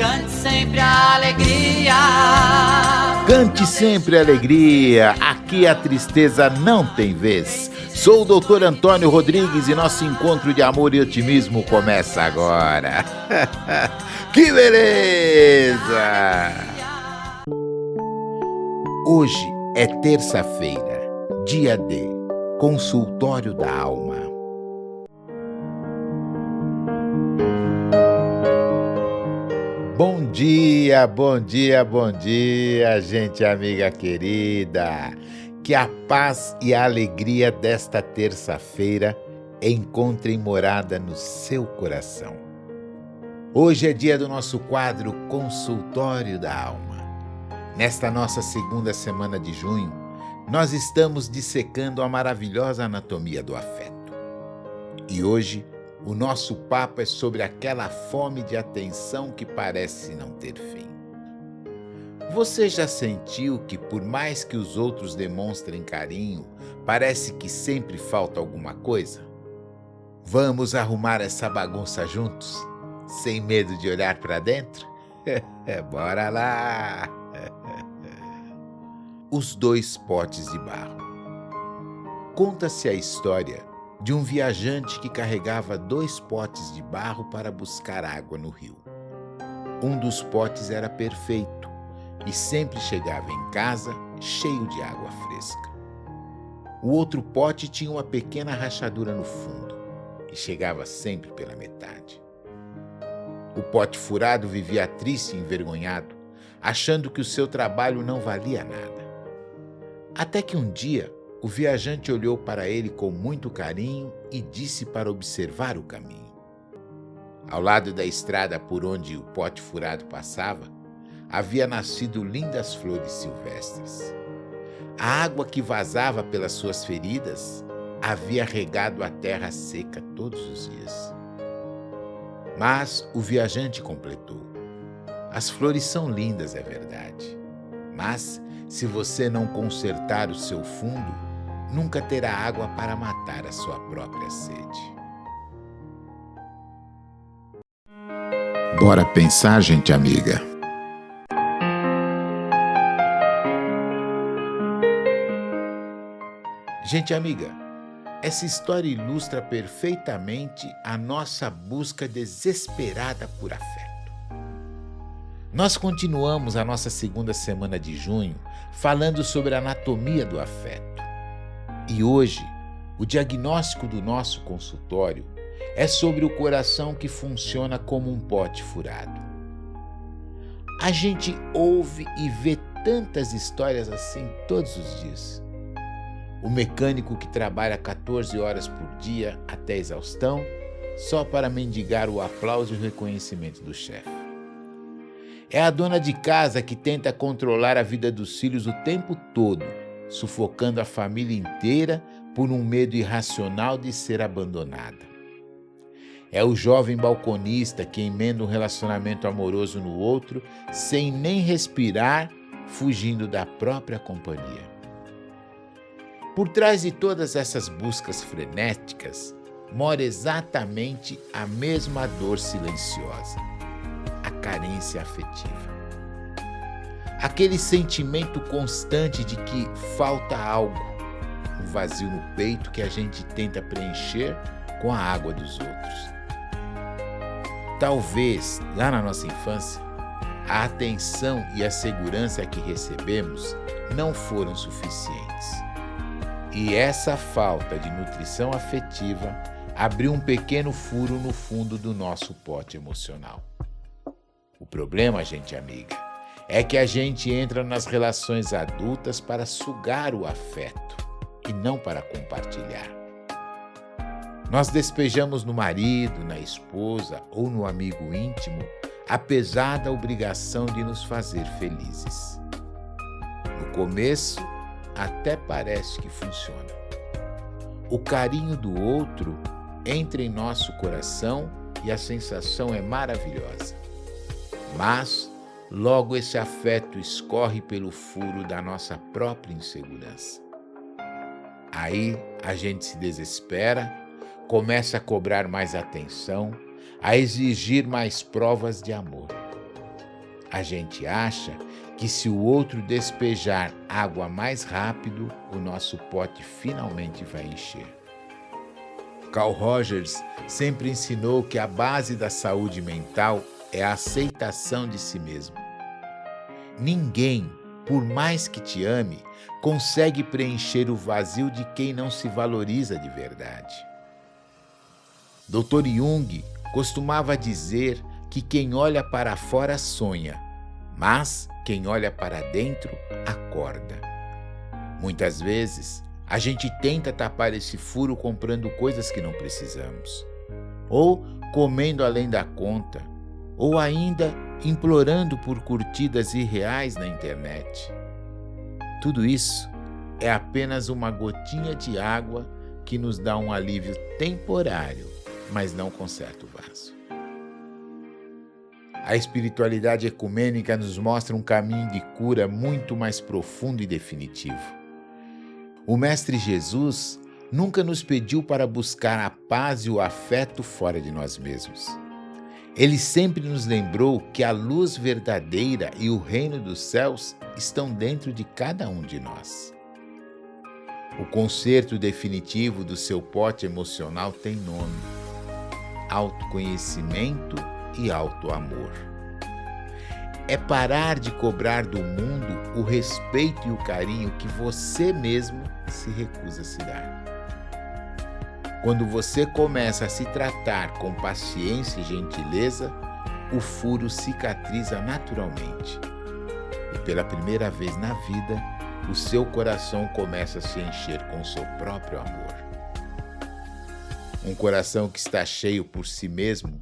cante sempre a alegria. Cante sempre a alegria, aqui a tristeza não tem vez. Sou o Dr. Antônio Rodrigues e nosso encontro de amor e otimismo começa agora. Que beleza! Hoje é terça-feira, dia D, Consultório da Alma. Bom dia, bom dia, bom dia, gente amiga querida. Que a paz e a alegria desta terça-feira encontrem morada no seu coração. Hoje é dia do nosso quadro Consultório da Alma. Nesta nossa segunda semana de junho, nós estamos dissecando a maravilhosa anatomia do afeto. E hoje, o nosso papo é sobre aquela fome de atenção que parece não ter fim. Você já sentiu que, por mais que os outros demonstrem carinho, parece que sempre falta alguma coisa? Vamos arrumar essa bagunça juntos, sem medo de olhar para dentro? Bora lá! Os dois potes de barro. Conta-se a história de um viajante que carregava 2 potes de barro para buscar água no rio. Um dos potes era perfeito e sempre chegava em casa cheio de água fresca. O outro pote tinha uma pequena rachadura no fundo e chegava sempre pela metade. O pote furado vivia triste e envergonhado, achando que o seu trabalho não valia nada. Até que um dia, o viajante olhou para ele com muito carinho e disse para observar o caminho. Ao lado da estrada por onde o pote furado passava, havia nascido lindas flores silvestres. A água que vazava pelas suas feridas havia regado a terra seca todos os dias. Mas o viajante completou: as flores são lindas, é verdade, mas se você não consertar o seu fundo, nunca terá água para matar a sua própria sede. Bora pensar, gente amiga. Gente amiga, essa história ilustra perfeitamente a nossa busca desesperada por afeto. Nós continuamos a nossa segunda semana de junho falando sobre a anatomia do afeto. E hoje, o diagnóstico do nosso consultório é sobre o coração que funciona como um pote furado. A gente ouve e vê tantas histórias assim todos os dias. O mecânico que trabalha 14 horas por dia até exaustão, só para mendigar o aplauso e o reconhecimento do chefe. É a dona de casa que tenta controlar a vida dos filhos o tempo todo, sufocando a família inteira por um medo irracional de ser abandonada. É o jovem balconista que emenda um relacionamento amoroso no outro, sem nem respirar, fugindo da própria companhia. Por trás de todas essas buscas frenéticas, mora exatamente a mesma dor silenciosa, a carência afetiva. Aquele sentimento constante de que falta algo, um vazio no peito que a gente tenta preencher com a água dos outros. Talvez, lá na nossa infância, a atenção e a segurança que recebemos não foram suficientes. E essa falta de nutrição afetiva abriu um pequeno furo no fundo do nosso pote emocional. O problema, gente amiga, é que a gente entra nas relações adultas para sugar o afeto e não para compartilhar. Nós despejamos no marido, na esposa ou no amigo íntimo a pesada obrigação de nos fazer felizes. No começo, até parece que funciona. O carinho do outro entra em nosso coração e a sensação é maravilhosa. Mas logo esse afeto escorre pelo furo da nossa própria insegurança. Aí a gente se desespera, começa a cobrar mais atenção, a exigir mais provas de amor. A gente acha que se o outro despejar água mais rápido, o nosso pote finalmente vai encher. Carl Rogers sempre ensinou que a base da saúde mental é a aceitação de si mesmo. Ninguém, por mais que te ame, consegue preencher o vazio de quem não se valoriza de verdade. Dr. Jung costumava dizer que quem olha para fora sonha, mas quem olha para dentro acorda. Muitas vezes, a gente tenta tapar esse furo comprando coisas que não precisamos, ou comendo além da conta, ou ainda implorando por curtidas irreais na internet. Tudo isso é apenas uma gotinha de água que nos dá um alívio temporário, mas não conserta o vaso. A espiritualidade ecumênica nos mostra um caminho de cura muito mais profundo e definitivo. O Mestre Jesus nunca nos pediu para buscar a paz e o afeto fora de nós mesmos. Ele sempre nos lembrou que a luz verdadeira e o reino dos céus estão dentro de cada um de nós. O concerto definitivo do seu pote emocional tem nome: autoconhecimento e autoamor. É parar de cobrar do mundo o respeito e o carinho que você mesmo se recusa a se dar. Quando você começa a se tratar com paciência e gentileza, o furo cicatriza naturalmente. E pela primeira vez na vida, o seu coração começa a se encher com o seu próprio amor. Um coração que está cheio por si mesmo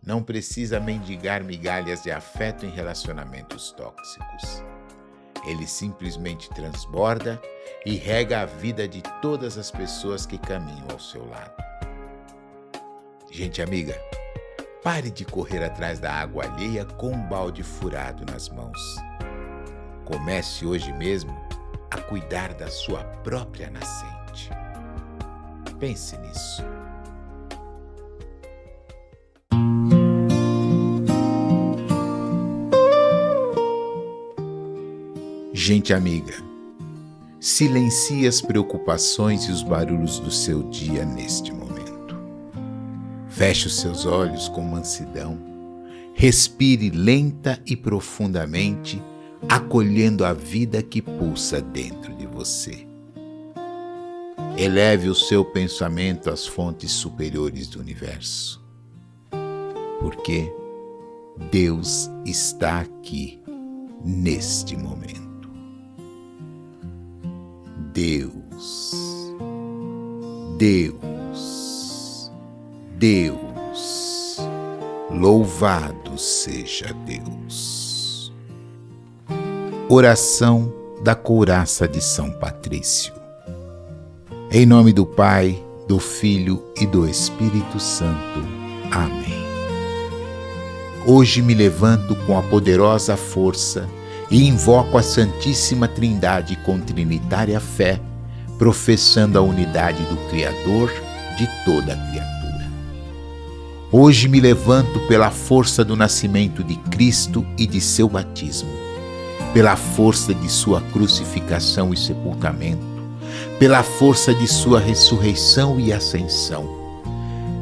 não precisa mendigar migalhas de afeto em relacionamentos tóxicos. Ele simplesmente transborda e rega a vida de todas as pessoas que caminham ao seu lado. Gente amiga, pare de correr atrás da água alheia com um balde furado nas mãos. Comece hoje mesmo a cuidar da sua própria nascente. Pense nisso. Gente amiga, silencie as preocupações e os barulhos do seu dia neste momento. Feche os seus olhos com mansidão, respire lenta e profundamente, acolhendo a vida que pulsa dentro de você. Eleve o seu pensamento às fontes superiores do universo, porque Deus está aqui neste momento. Deus, Deus, Deus, louvado seja Deus. Oração da Couraça de São Patrício. Em nome do Pai, do Filho e do Espírito Santo. Amém. Hoje me levanto com a poderosa força e invoco a Santíssima Trindade com trinitária fé, professando a unidade do Criador de toda a criatura. Hoje me levanto pela força do nascimento de Cristo e de seu batismo, pela força de sua crucificação e sepultamento, pela força de sua ressurreição e ascensão,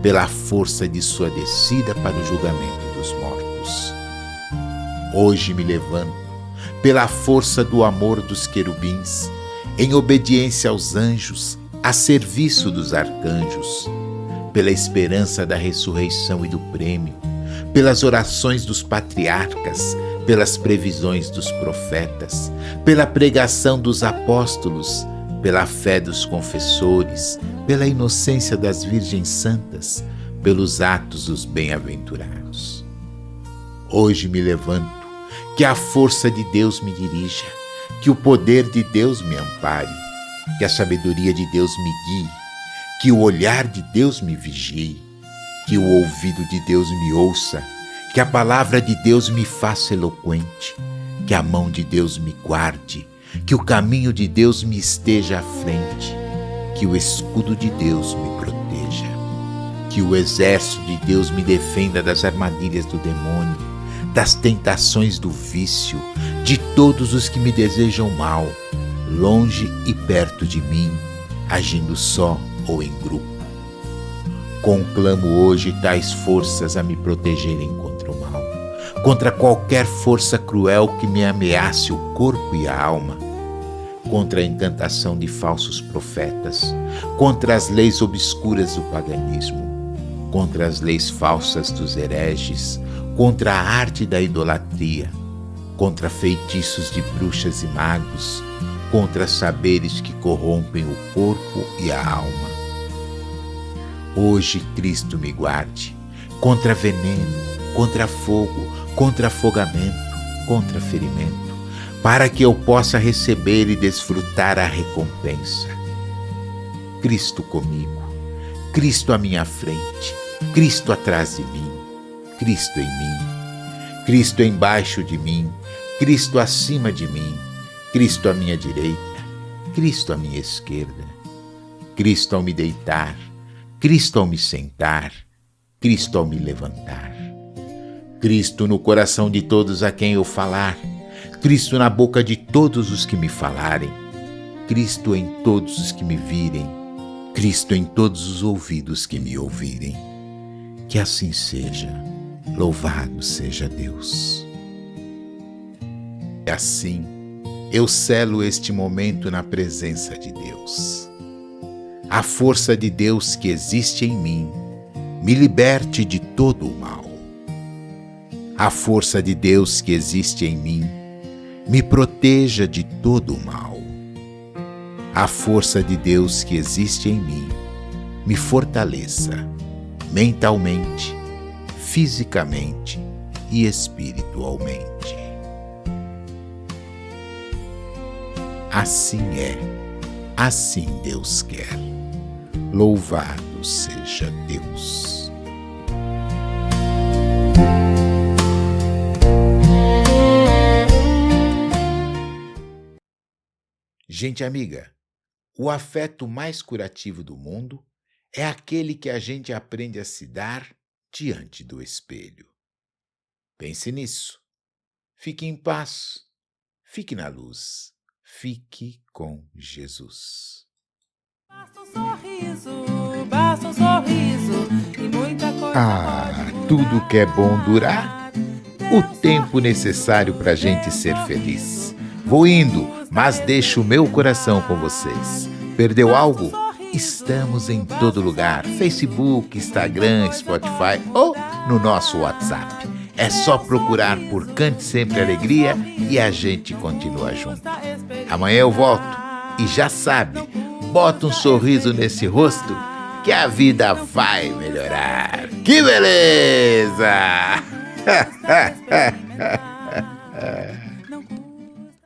pela força de sua descida para o julgamento dos mortos. Hoje me levanto pela força do amor dos querubins, em obediência aos anjos, a serviço dos arcanjos, pela esperança da ressurreição e do prêmio, pelas orações dos patriarcas, pelas previsões dos profetas, pela pregação dos apóstolos, pela fé dos confessores, pela inocência das virgens santas, pelos atos dos bem-aventurados. Hoje me levanto, que a força de Deus me dirija, que o poder de Deus me ampare, que a sabedoria de Deus me guie, que o olhar de Deus me vigie, que o ouvido de Deus me ouça, que a palavra de Deus me faça eloquente, que a mão de Deus me guarde, que o caminho de Deus me esteja à frente, que o escudo de Deus me proteja, que o exército de Deus me defenda das armadilhas do demônio, das tentações do vício, de todos os que me desejam mal, longe e perto de mim, agindo só ou em grupo. Conclamo hoje tais forças a me protegerem contra o mal, contra qualquer força cruel que me ameace o corpo e a alma, contra a encantação de falsos profetas, contra as leis obscuras do paganismo, contra as leis falsas dos hereges, contra a arte da idolatria, contra feitiços de bruxas e magos, contra saberes que corrompem o corpo e a alma. Hoje Cristo me guarde contra veneno, contra fogo, contra afogamento, contra ferimento, para que eu possa receber e desfrutar a recompensa. Cristo comigo, Cristo à minha frente, Cristo atrás de mim, Cristo em mim, Cristo embaixo de mim, Cristo acima de mim, Cristo à minha direita, Cristo à minha esquerda, Cristo ao me deitar, Cristo ao me sentar, Cristo ao me levantar, Cristo no coração de todos a quem eu falar, Cristo na boca de todos os que me falarem, Cristo em todos os que me virem, Cristo em todos os ouvidos que me ouvirem. Que assim seja, louvado seja Deus. E assim, eu selo este momento na presença de Deus. A força de Deus que existe em mim me liberte de todo o mal. A força de Deus que existe em mim me proteja de todo o mal. A força de Deus que existe em mim me fortaleça mentalmente, fisicamente e espiritualmente. Assim é, assim Deus quer. Louvado seja Deus. Gente amiga, o afeto mais curativo do mundo é aquele que a gente aprende a se dar diante do espelho. Pense nisso. Fique em paz. Fique na luz. Fique com Jesus. Basta um sorriso e muita coisa tudo que é bom durar, o tempo necessário para a gente ser feliz. Vou indo, mas deixo o meu coração com vocês. Perdeu algo? Estamos em todo lugar, Facebook, Instagram, Spotify ou no nosso WhatsApp. É só procurar por Cante Sempre Alegria e a gente continua junto. Amanhã eu volto e já sabe, bota um sorriso nesse rosto que a vida vai melhorar. Que beleza!